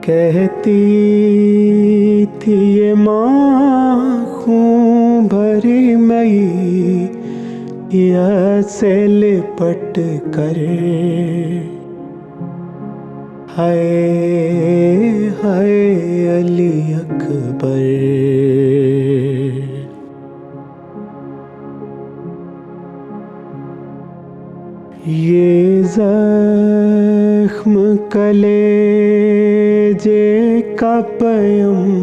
कहती थी ये माँ खून भरी मई से लिपट कर, हाय हाय अली अकबर। ये जख्म कलेजे का पैगंबर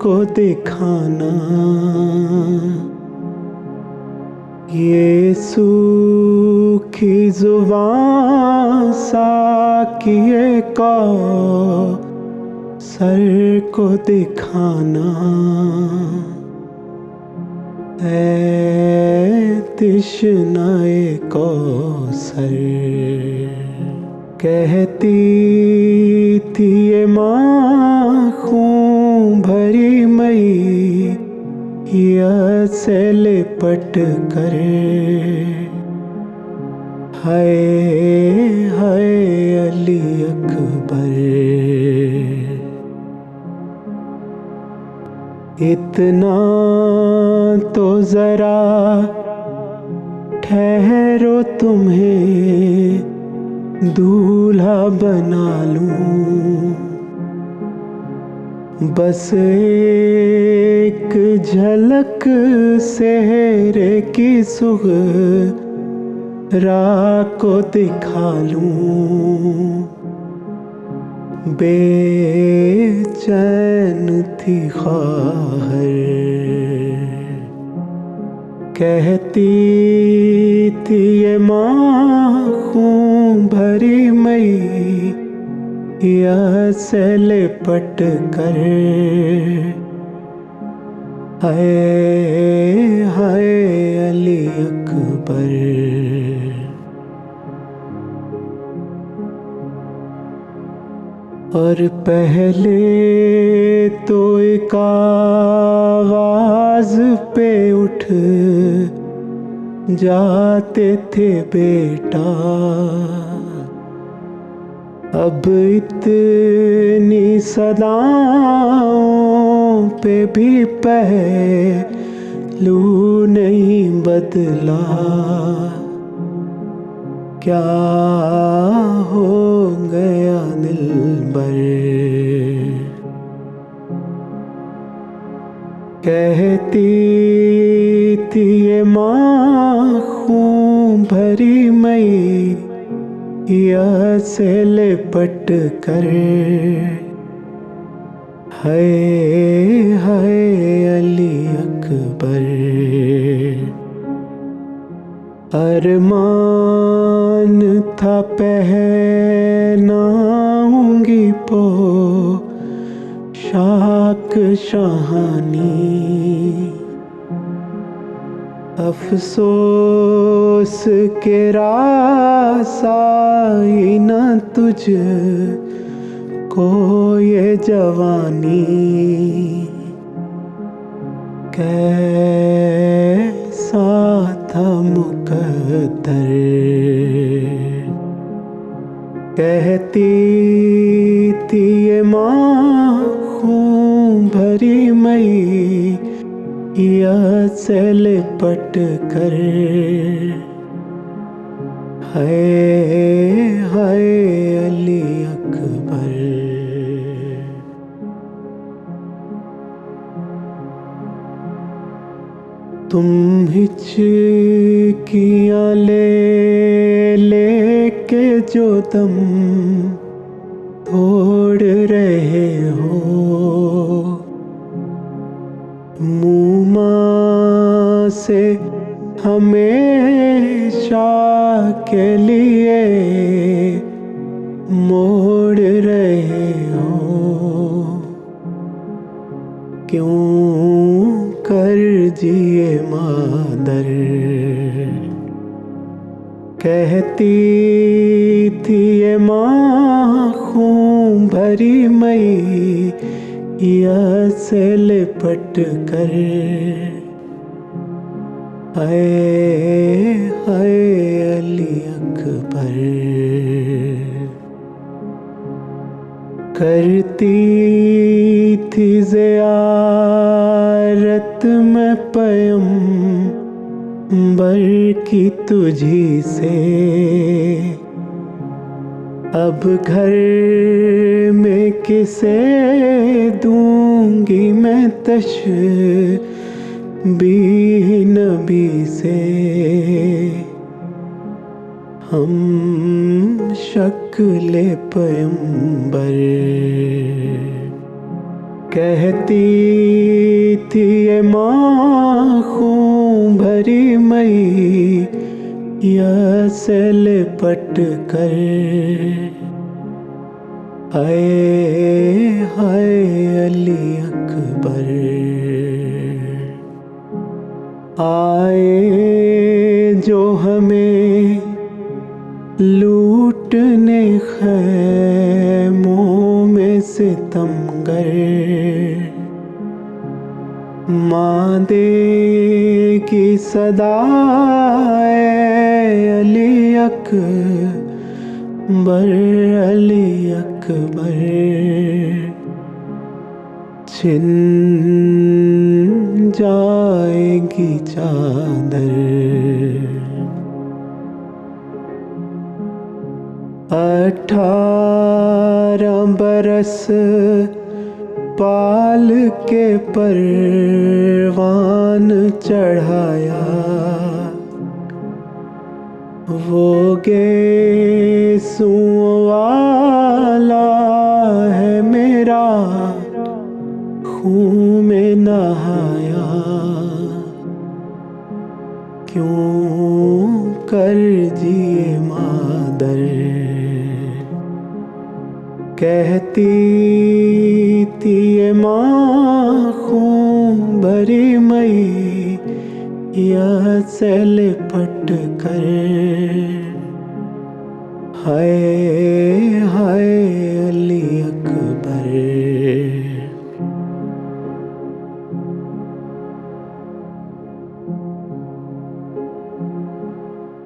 को दिखाना, ये सूखी जुबान साकिए कौसर को दिखाना। तिश्नाए कौसर कहती थी ये माँ खून भरी मई से लिपट कर, हाय हाय अली अकबर। इतना तो जरा ठहरो तुम्हें दूल्हा बना लूं, बस एक झलक सेहरे की सुगरा को दिखा लूं। बेचैन थी ख्वाहर, कहती थी ये माँ खून भरी मई से लिपट कर, हाय हाय अली अकबर। और पहले तो एक आवाज पे उठ जाते थे बेटा, अब इतनी सदाओं पे भी पहलू नहीं बदला। क्या हो गया दिलबर, कहती थी ये माँ खून भरी मई से लिपट कर, हाय हाय अली अकबर। अरमान था पहनाऊंगी पोशाक शाहानी, अफसोस के रासाई न तुझ को ये जवानी, कैसा था मुकद्दर। कहती थी ये माँ खून भरी मई से लिपट कर, हाय हाय अली अकबर। तुम हिचकियाँ लेके जो दम तोड़ रहे हो, मुँह से हमेशा के लिए मोड़ रहे हो, क्यों कर जिए मादर। कहती थी ये माँ खून भरी मई से लिपट कर, हाय हाय अली अकबर। करती थी ज़ियारत में पैगंबर की तुझी से। अब घर में किसे दूंगी मैं तशबीह नबी से। हम शक्ल पैगंबर कहती थी ये माँ खून भरी मैया से लिपट कर। हाय हाय अली अकबर आए जो हमें लूटने खैमों में सितमगर। माँ देगी सदा अली अकबर अली अकबर। छिन जाएगी चादर। 18 बरस पाल के परवान चढ़ाया। वो गेसुओं वाला है मेरा खून में नहाया। क्यों कर जिए मादर कहती थी ये माँ खून भरी मैया से लिपट कर। हाय